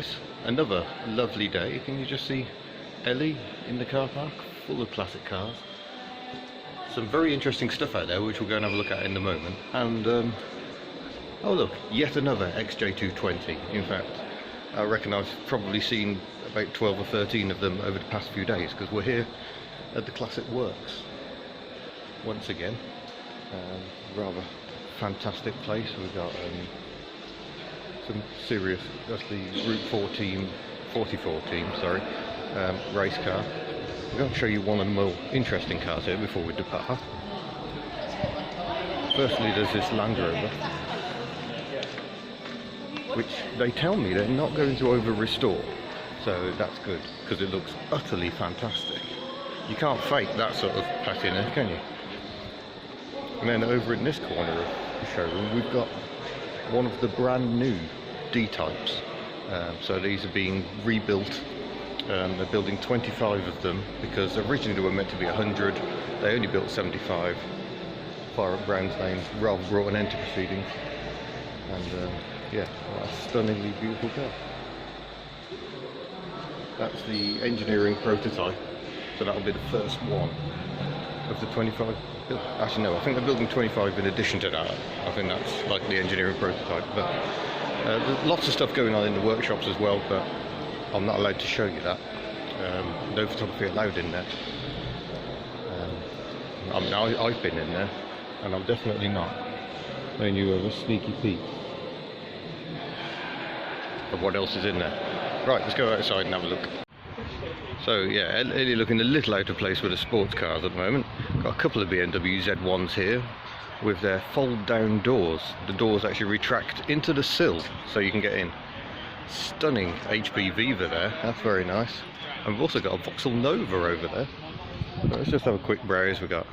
it's another lovely day. Can you just see Elly in the car park, full of classic cars. Some very interesting stuff out there, which we'll go and have a look at in a moment. And oh look, yet another XJ220. In fact, I reckon I've probably seen about 12 or 13 of them over the past few days, because we're here at the Classic Works once again. Rather fantastic place. We've got some serious, that's the Route 44 team, sorry, race car. I'm going to show you one of the more interesting cars here before we depart. Firstly, there's this Land Rover, which they tell me they're not going to over-restore, so that's good, because it looks utterly fantastic. You can't fake that sort of patina, can you? And then over in this corner of the showroom, we've got one of the brand new D-types. So these are being rebuilt. They're building 25 of them, because originally they were meant to be 100. They only built 75. Fire up Brown's name rather brought an end to proceedings. And yeah, what a stunningly beautiful car. That's the engineering prototype, so that'll be the first one of the 25. Actually no, I think they're building 25 in addition to that. I think that's like the engineering prototype, but there's lots of stuff going on in the workshops as well, but I'm not allowed to show you that. No photography allowed in there. I mean, I've been in there, and I'm definitely not letting you have a sneaky peek of what else is in there. Right, let's go outside and have a look. So yeah, Elly looking a little out of place with the sports cars at the moment. Got a couple of BMW Z1s here with their fold down doors. The doors actually retract into the sill so you can get in. Stunning HP Viva there, that's very nice. And we've also got a Vauxhall Nova over there. So let's just have a quick browse. We've got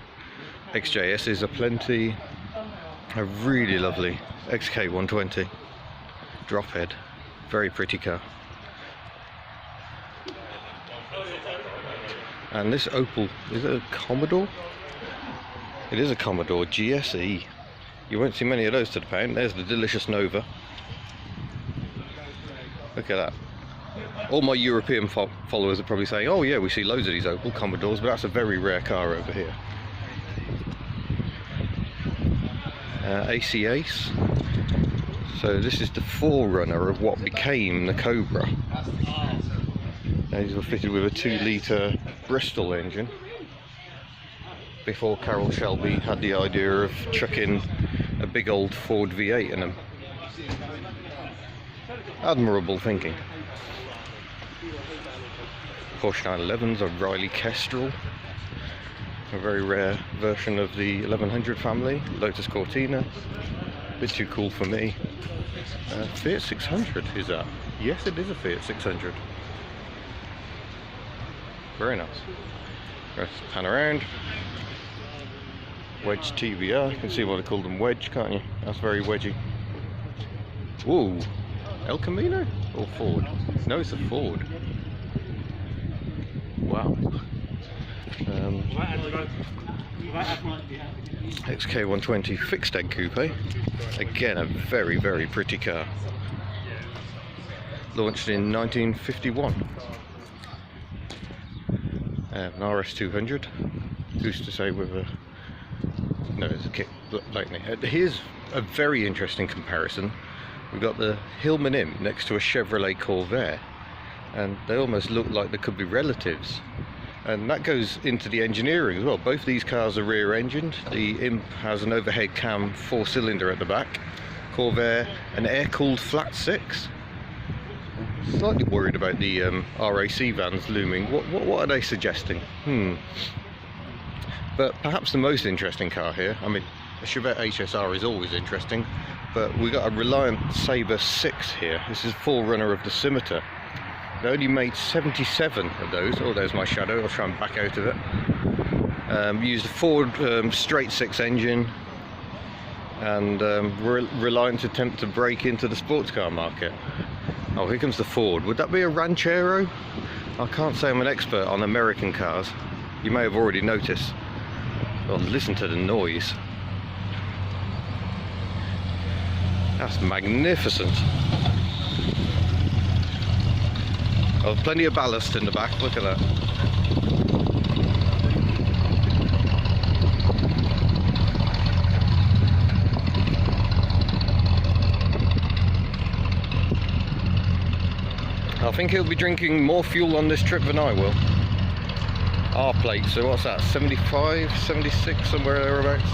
XJS's aplenty, a really lovely XK120 drop head, very pretty car. And this Opel, is it a Commodore? It is a Commodore GSE. You won't see many of those to the pound. There's the delicious Nova. Look at that. All my European followers are probably saying, oh yeah, we see loads of these Opel Commodores, but that's a very rare car over here. AC Ace. So this is the forerunner of what became the Cobra. These were fitted with a 2-litre Bristol engine before Carroll Shelby had the idea of chucking a big old Ford V8 in them. Admirable thinking. Porsche 911s, a Riley Kestrel, a very rare version of the 1100 family. Lotus Cortina, a bit too cool for me. Fiat 600 is that? Yes, it is a Fiat 600. Very nice. Let's pan around. Wedge TBR, you can see why they call them wedge, can't you? That's very wedgy. Whoa, El Camino or Ford? No, it's a Ford. Wow. XK120 fixed egg coupe. Again, a very, very pretty car. Launched in 1951. An RS200. Who's to say with a... No, it's a kit lightning. Here's a very interesting comparison. We've got the Hillman Imp next to a Chevrolet Corvair, and they almost look like they could be relatives. And that goes into the engineering as well. Both these cars are rear-engined. The Imp has an overhead cam 4-cylinder at the back. Corvair, an air-cooled flat 6. Slightly worried about the RAC vans looming. What are they suggesting? But perhaps the most interesting car here, I mean, a Chevette HSR is always interesting, but we got a Reliant Sabre 6 here. This is forerunner of the Scimitar. They only made 77 of those. Oh, there's my shadow. I'll try and back out of it. Used a Ford straight 6 engine, and Reliant's attempt to break into the sports car market. Oh, here comes the Ford. Would that be a Ranchero? I can't say I'm an expert on American cars. You may have already noticed. Well, listen to the noise. That's magnificent. Oh, plenty of ballast in the back, look at that. I think he'll be drinking more fuel on this trip than I will. R plate, so what's that, 75, 76, somewhere thereabouts.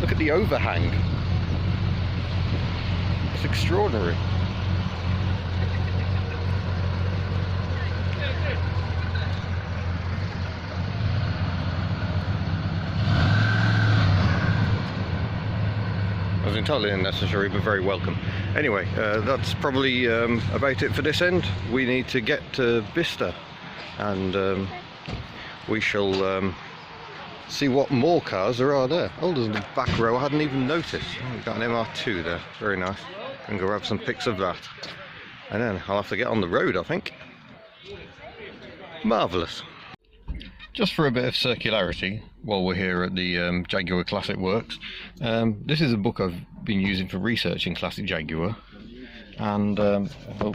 Look at the overhang. It's extraordinary. It was entirely unnecessary, but very welcome. Anyway, that's probably about it for this end. We need to get to Bicester, and we shall see what more cars there are there. Oh, there's the back row I hadn't even noticed. Oh, we've got an MR2 there, very nice. And go grab some pics of that, and then I'll have to get on the road, I think. Marvellous. Just for a bit of circularity while we're here at the Jaguar Classic Works, this is a book I've been using for research in classic Jaguar, and oh,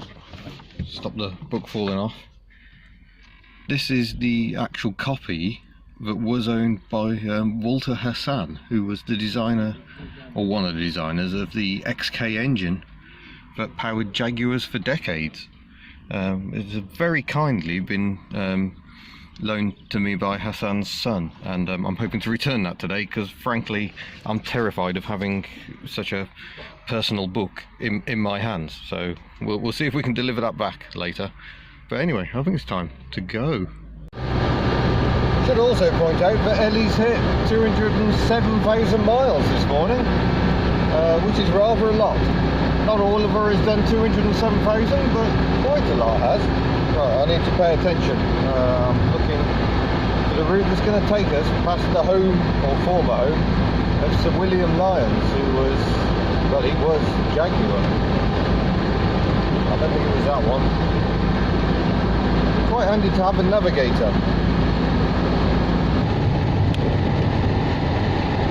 stop the book falling off. This is the actual copy that was owned by Walter Hassan, who was the designer, or one of the designers, of the XK engine that powered Jaguars for decades. It's very kindly been loaned to me by Hassan's son, and I'm hoping to return that today, because frankly I'm terrified of having such a personal book in my hands. So we'll see if we can deliver that back later. But anyway, I think it's time to go. Should also point out that Elly's hit 207,000 miles this morning, which is rather a lot. Not all of her has done 207,000, but quite a lot has. Right, I need to pay attention. I'm looking for the route that's going to take us past the home, or former home, of Sir William Lyons, who was, well, he was Jaguar. I don't think it was that one. Quite handy to have a navigator.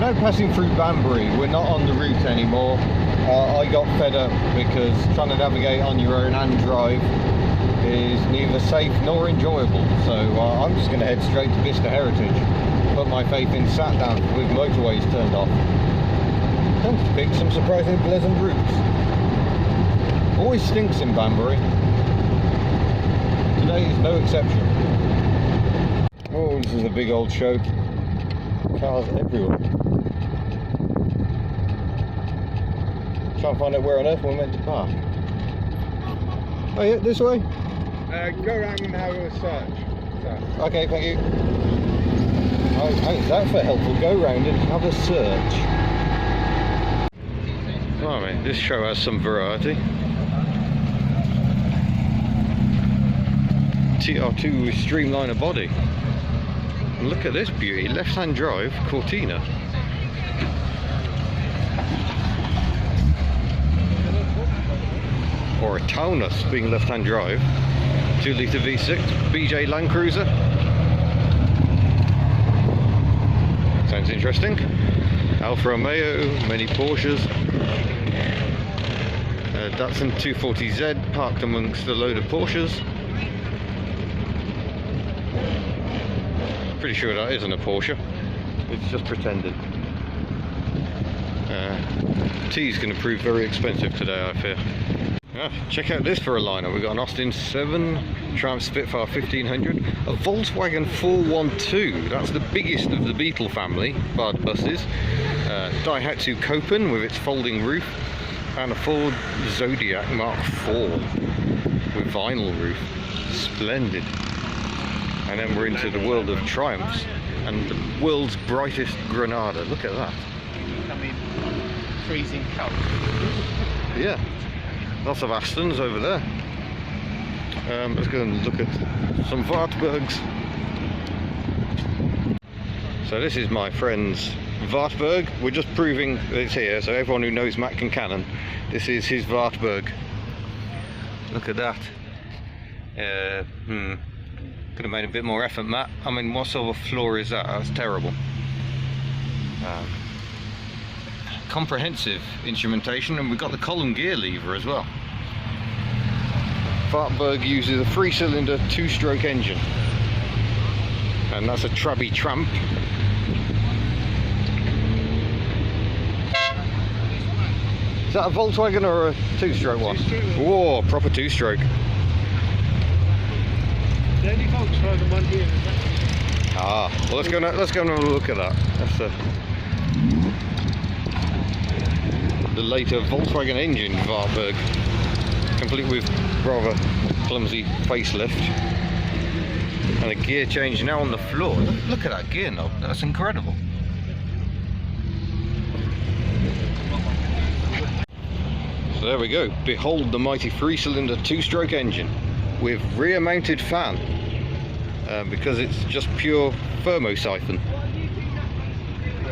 Now passing through Banbury, we're not on the route anymore. I got fed up because trying to navigate on your own and drive is neither safe nor enjoyable. So I'm just going to head straight to Bicester Heritage. Put my faith in sat-nav with motorways turned off. And to pick some surprisingly pleasant routes. Always stinks in Banbury. Today is no exception. Oh, this is a big old show. Cars everywhere. Trying to find out where on earth we're meant to park. Oh yeah, this way? Go around and have a search. So. Okay, thank you. Oh, how's that for helpful? Go round and have a search. Oh, mate, this show has some variety. TR2 with streamliner body. And look at this beauty, left-hand drive Cortina. Or a Taunus being left-hand drive. 2-litre V6, BJ Land Cruiser. Sounds interesting. Alfa Romeo, many Porsches. Datsun 240Z parked amongst a load of Porsches. Pretty sure that isn't a Porsche, it's just pretended. Tea's going to prove very expensive today, I fear. Check out this for a lineup. We've got an Austin 7, Triumph Spitfire 1500, a Volkswagen 412, that's the biggest of the Beetle family barred buses, Daihatsu Copen with its folding roof, and a Ford Zodiac Mark IV with vinyl roof. Splendid. And then we're into the world of Triumphs and the world's brightest Granada. Look at that. Incoming freezing cold. Yeah, lots of Astons over there. Let's go and look at some Wartburgs. So this is my friend's Wartburg. We're just proving it's here, so everyone who knows Matt Concannon, this is his Wartburg. Look at that. Could have made a bit more effort, Matt. I mean, what sort of floor is that? That's terrible. Comprehensive instrumentation, and we've got the column gear lever as well. Wartburg uses a 3-cylinder 2-stroke engine, and that's a Trabby Tramp. Is that a Volkswagen or a 2-stroke one? Whoa, proper 2-stroke. The only Volkswagen one here is that. Ah, well let's go and have a look at that. That's the later Volkswagen engine Wartburg, complete with rather clumsy facelift and a gear change now on the floor. Look at that gear knob, that's incredible. So there we go, behold the mighty 3-cylinder 2-stroke engine with rear mounted fan, because it's just pure thermosiphon. It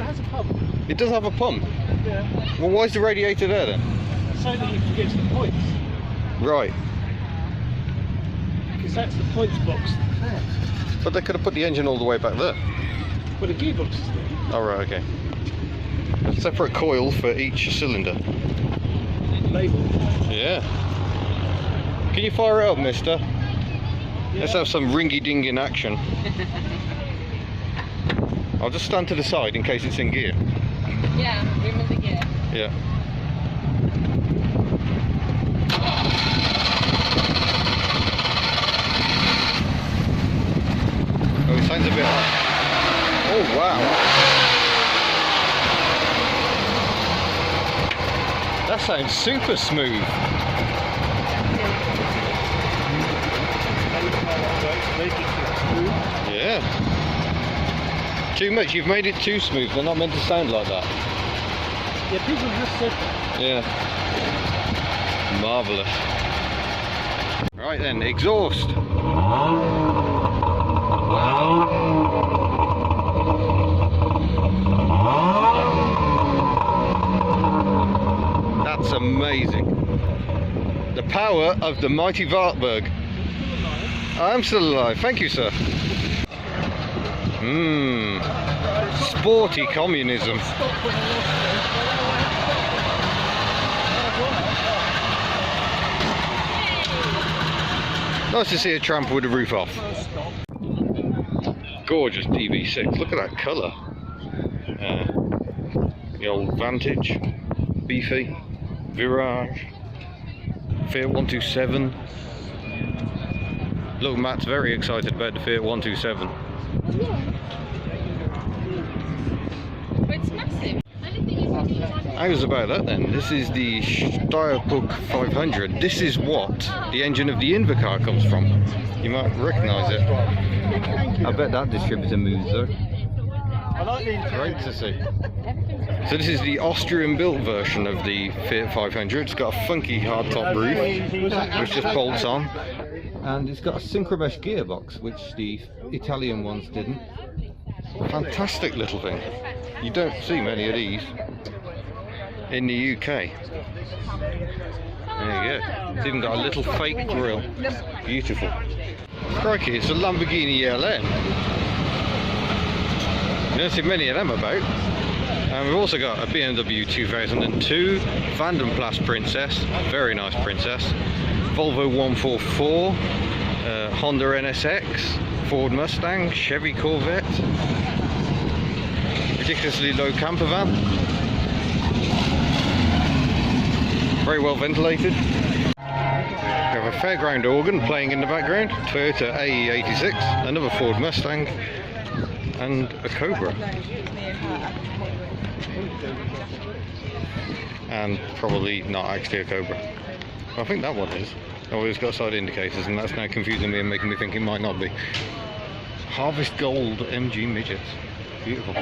has a pump. It does have a pump? Yeah. Well, why is the radiator there then? So that you can get to the points. Right. Because that's the points box there. But they could have put the engine all the way back there. Well, the gearbox is there. Oh, right, okay. A separate coil for each cylinder. Label. Yeah. Can you fire it up, mister? Yeah. Let's have some ringy-ding in action. I'll just stand to the side in case it's in gear. Yeah, remove the gear. Yeah. Oh, it sounds a bit hot. Oh, wow. That sounds super smooth. Yeah. Too much, you've made it too smooth. They're not meant to sound like that. Yeah, people just said that. Yeah. Marvellous. Right then, exhaust. That's amazing. The power of the mighty Wartburg. I'm still alive, thank you, sir. Sporty communism. Nice to see a tramp with the roof off. Gorgeous DB6, look at that colour. The old Vantage, beefy, Virage, Fiat 127. Look, Matt's very excited about the Fiat 127. It's massive. How's about that then? This is the Steyerpug 500. This is what the engine of the Invacar comes from. You might recognise it. I bet that distributor moves though. Great to see. So this is the Austrian-built version of the Fiat 500. It's got a funky hardtop roof, which just bolts on. And it's got a synchromesh gearbox, which the Italian ones didn't. Fantastic little thing. You don't see many of these in the UK. There you go. It's even got a little fake grille. Beautiful. Crikey, it's a Lamborghini LM. You don't see many of them about. And we've also got a BMW 2002, Vandenplas Princess, very nice Princess, Volvo 144, Honda NSX, Ford Mustang, Chevy Corvette, ridiculously low camper van, very well ventilated. We have a fairground organ playing in the background, Toyota AE86, another Ford Mustang, and a Cobra. And probably not actually a Cobra. I think that one is. Oh, it's got side indicators, and that's now confusing me and making me think it might not be. Harvest Gold MG midgets. Beautiful.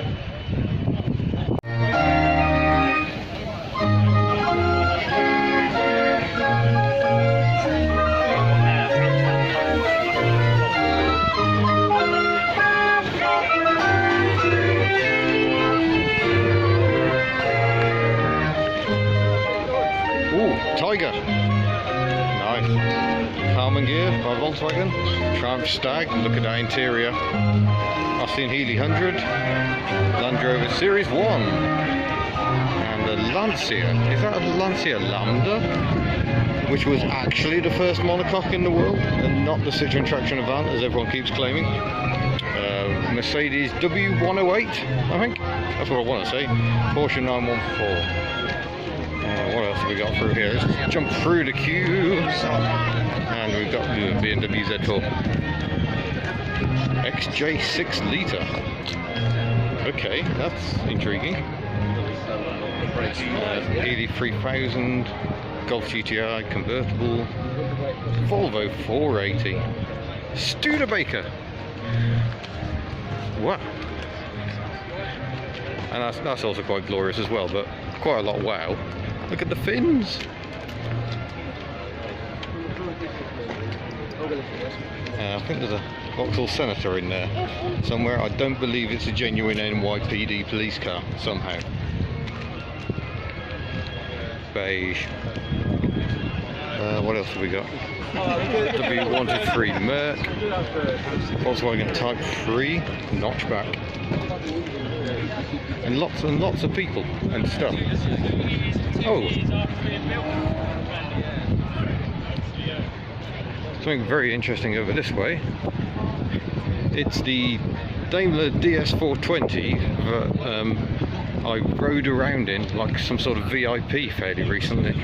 Tiger. Nice. Harman gear by Volkswagen. Triumph Stag. Look at that interior. Austin Healey 100. Land Rover Series 1. And a Lancia. Is that a Lancia Lambda? which was actually the first monocoque in the world and not the Citroen Traction Avant as everyone keeps claiming. Mercedes W108, I think, that's what I want to say. Porsche 914. What else have we got through here? Let's jump through the queues. And we've got the BMW Z4 XJ 6 litre. Okay, that's intriguing. Ely 3000, Golf GTI convertible, Volvo 480, Studebaker. Wow. And that's also quite glorious as well, but quite a lot. Wow. Look at the fins. I think there's a Vauxhall Senator in there somewhere. I don't believe it's a genuine NYPD police car somehow. Beige. What else have we got? W123 Merc, Volkswagen Type 3 notchback, and lots of people and stuff. Oh, something very interesting over this way. It's the Daimler DS420 that I rode around in like some sort of VIP fairly recently.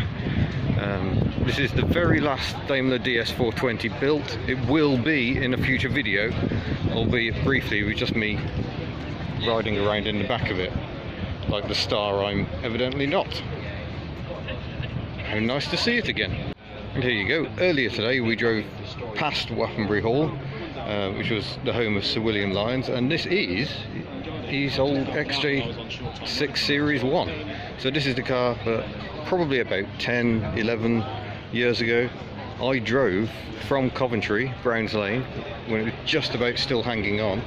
This is the very last Daimler DS420 built. It will be in a future video, albeit briefly, with just me riding around in the back of it, like the star I'm evidently not. How nice to see it again. And here you go. Earlier today we drove past Wappenbury Hall, which was the home of Sir William Lyons, and this is his old XJ6 Series 1. So this is the car that probably about 10, 11 years ago I drove from Coventry, Browns Lane, when it was just about still hanging on,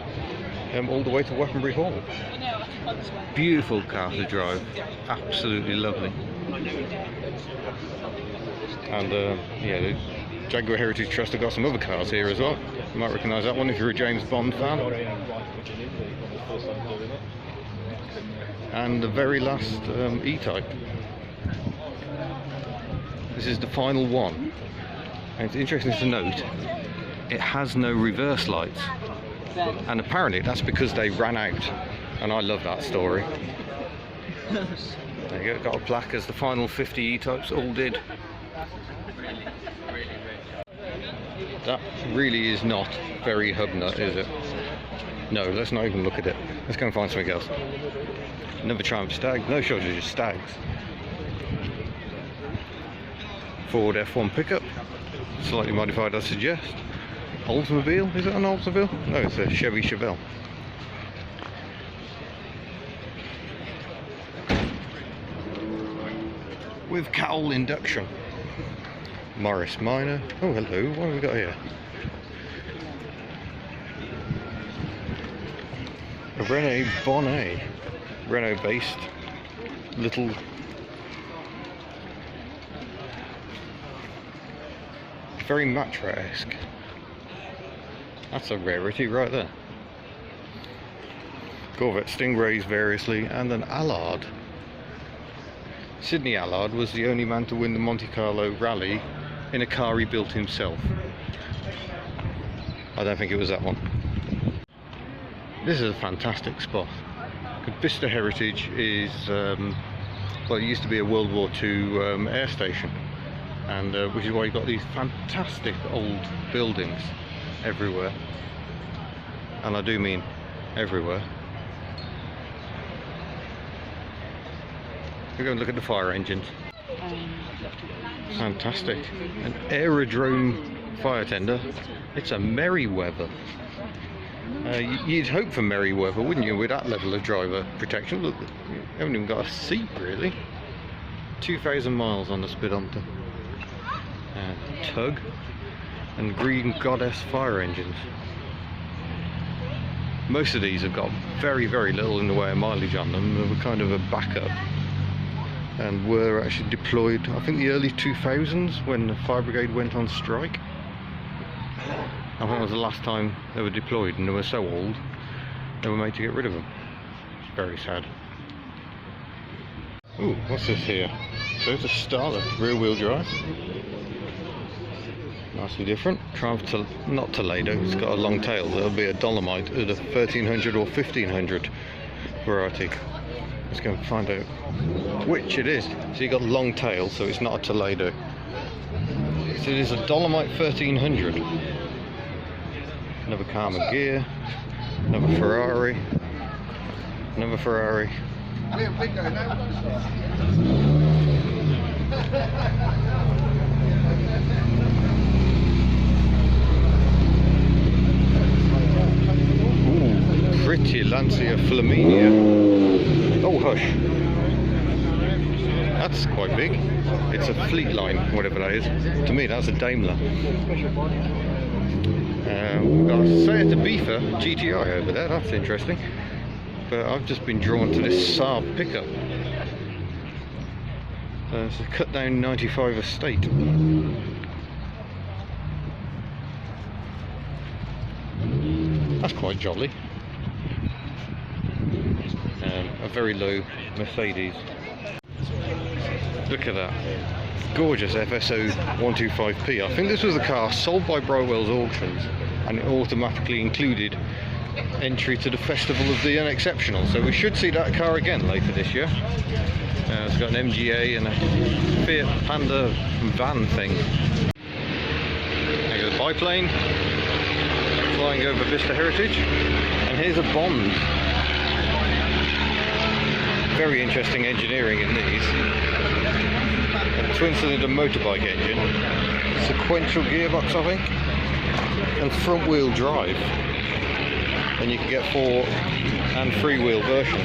all the way to Wappenbury Hall. Beautiful car to drive, absolutely lovely. And yeah, the Jaguar Heritage Trust have got some other cars here as well. You might recognise that one if you're a James Bond fan. And the very last E-Type. This is the final one. And it's interesting to note, it has no reverse lights. And apparently that's because they ran out. And I love that story. There you go, got a plaque as the final 50 E-Types all did. That really is not very hub nut, is it? No, let's not even look at it. Let's go and find something else. Another Triumph Stag, no shortage of Stags. Ford F1 pickup, slightly modified I suggest. Oldsmobile, is it an Oldsmobile? No, it's a Chevy Chevelle. With cowl induction. Morris Minor. Oh, hello. What have we got here? A Renault Bonnet. Renault based little very Matra-esque. That's a rarity right there. Corvette Stingrays variously, and an Allard. Sidney Allard was the only man to win the Monte Carlo Rally in a car he built himself. I don't think it was that one. This is a fantastic spot. Bicester Heritage is, well, it used to be a World War II air station, and which is why you've got these fantastic old buildings everywhere, and I do mean everywhere. We're going to look at the fire engines. Fantastic. An aerodrome fire tender. It's a Merryweather. You'd hope for Merryweather, wouldn't you, with that level of driver protection? Look, you haven't even got a seat really. 2,000 miles on the speedometer. Tug and Green Goddess fire engines. Most of these have got very, very little in the way of mileage on them. They were kind of a backup, and were actually deployed, I think, the early 2000s when the fire brigade went on strike. I think that was the last time they were deployed, and they were so old they were made to get rid of them. It's very sad. Ooh, what's this here? So it's a Starlet, rear wheel drive. Nice and different. Triumph, not Toledo, it's got a long tail. There'll be a Dolomite at a 1300 or 1500 variety. Let's go and find out which it is. So you got long tail, so it's not a Toledo. So it is a Dolomite 1300. Another Karma gear, another Ferrari, another Ferrari. Ooh, pretty Lancia Flaminia. Oh hush. That's quite big. It's a Fleet Line, whatever that is. To me, that's a Daimler. We've got a Seat Ibiza GTI over there. That's interesting. But I've just been drawn to this Saab pickup. It's a cut down 95 estate. That's quite jolly. A very low Mercedes. Look at that. Gorgeous FSO 125P. I think this was a car sold by Brightwell's Auctions, and it automatically included entry to the Festival of the Unexceptional. So we should see that car again later this year. It's got an MGA and a Fiat Panda van thing. There's a biplane flying over Bicester Heritage, and here's a Bond. Very interesting engineering in these. A twin-cylinder motorbike engine, sequential gearbox I think, and front-wheel drive. And you can get 4 and 3-wheel versions.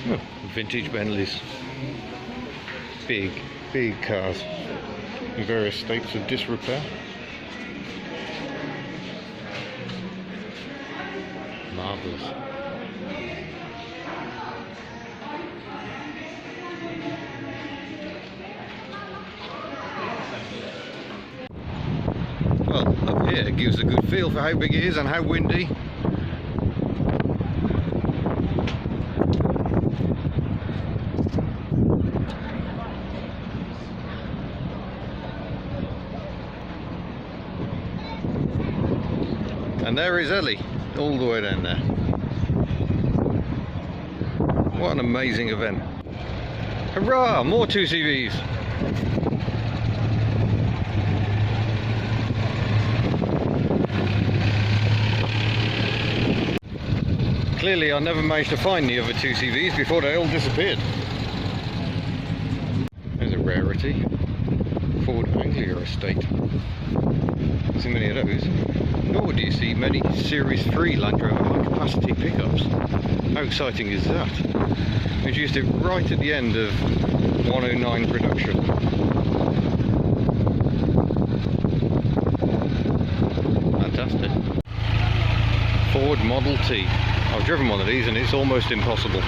Oh, vintage Bentleys. Big cars in various states of disrepair. Marvellous. Well, up here it gives a good feel for how big it is and how windy. And there is Elly, all the way down there. What an amazing event. Hurrah! More 2CVs! Clearly I never managed to find the other 2CVs before they all disappeared. There's a rarity. Ford Anglia estate. Not so many of those. Nor do you see many Series 3 Land Rover high capacity pickups. How exciting is that? We've used it right at the end of 109 production. Fantastic. Ford Model T. I've driven one of these and it's almost impossible.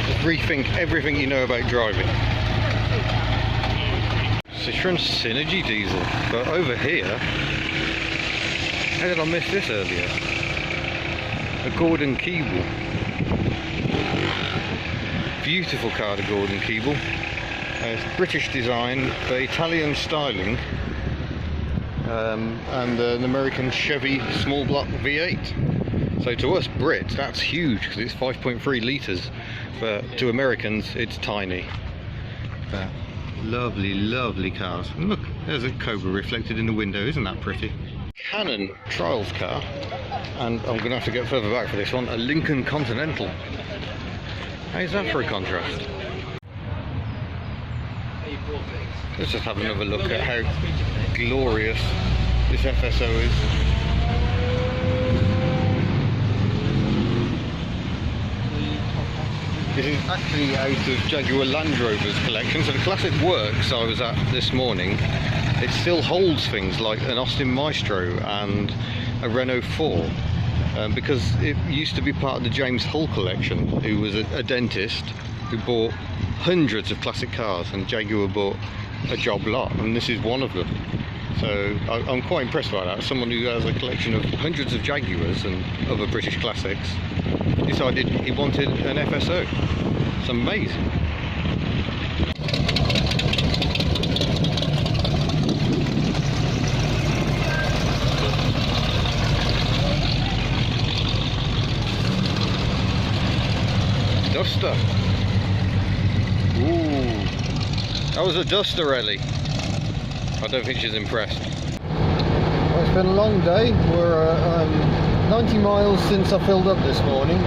Just rethink everything you know about driving. Citroen Synergy diesel, but over here, how did I miss this earlier? A Gordon Keeble. Beautiful car, the Gordon Keeble. It's British design, but Italian styling, and an American Chevy small block V8. So to us Brits, that's huge because it's 5.3 litres, but to Americans it's tiny. But lovely cars. And look, there's a Cobra reflected in the window, isn't that pretty? Canon trials car, and I'm going to have to get further back for this one, a Lincoln Continental. How's that for a contrast? Let's just have another look at how glorious this FSO is. This is actually out of Jaguar Land Rover's collection. So the Classic Works I was at this morning, it still holds things like an Austin Maestro and a Renault 4, because it used to be part of the James Hull collection, who was a dentist who bought hundreds of classic cars, and Jaguar bought a job lot, and this is one of them. So I'm quite impressed by that. Someone who has a collection of hundreds of Jaguars and other British classics decided he wanted an FSO. It's amazing. Duster. Ooh, that was a Duster, Ellie. I don't think she's impressed. Well, it's been a long day. We're 90 miles since I filled up this morning.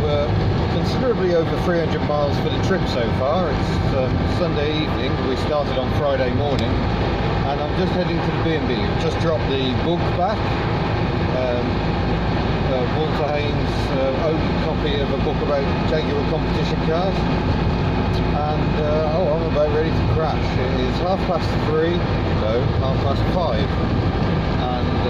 We're considerably over 300 miles for the trip so far. It's Sunday evening. We started on Friday morning, and I'm just heading to the B&B. Just dropped the book back. Walter Haynes' own copy of a book about Jaguar competition cars, and I'm about ready to crash. It is 3:30, no, 5:30, and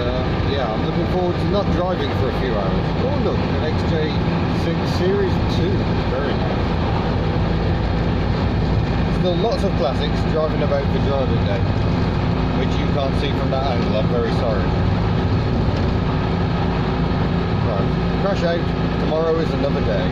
yeah, I'm looking forward to not driving for a few hours. Oh look, an XJ6 Series 2, very nice. Still lots of classics driving about for driving day, which you can't see from that angle, I'm very sorry. Crash out, tomorrow is another day.